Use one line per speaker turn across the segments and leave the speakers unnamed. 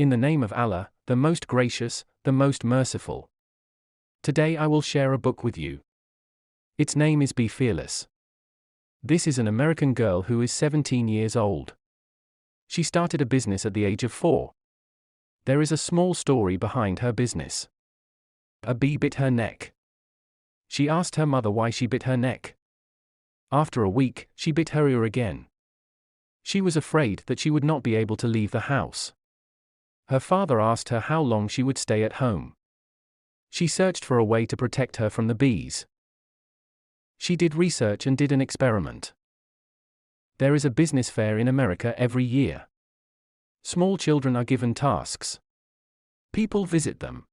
In the name of Allah, the most gracious, the most merciful. Today I will share a book with you. Its name is Be Fearless. This is an American girl who is 17 years old. She started a business at the age of 4. There is a small story behind her business. A bee bit her neck. She asked her mother why she bit her neck. After a week, she bit her ear again. She was afraid that she would not be able to leave the house. Her father asked her how long she would stay at home. She searched for a way to protect her from the bees. She did research and did an experiment. There is a business fair in America every year. Small children are given tasks. People visit them.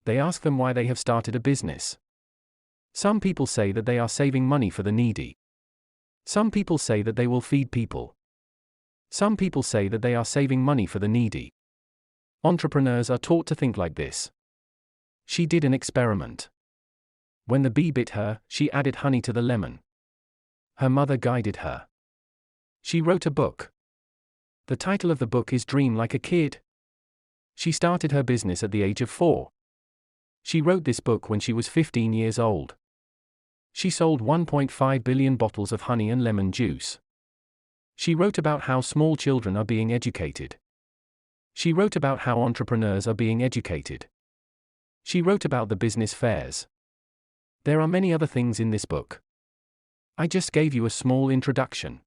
They ask them why they have started a business. Some people say that they are saving money for the needy. Some people say that they will feed people. Some people say that they are saving money for the needy. Entrepreneurs are taught to think like this. She did an experiment. When the bee bit her, she added honey to the lemon. Her mother guided her. She wrote a book. The title of the book is Dream Like a Kid. She started her business at the age of 4. She wrote this book when she was 15 years old. She sold 1.5 billion bottles of honey and lemon juice. She wrote about how small children are being educated. She wrote about how entrepreneurs are being educated. She wrote about the business fairs. There are many other things in this book. I just gave you a small introduction.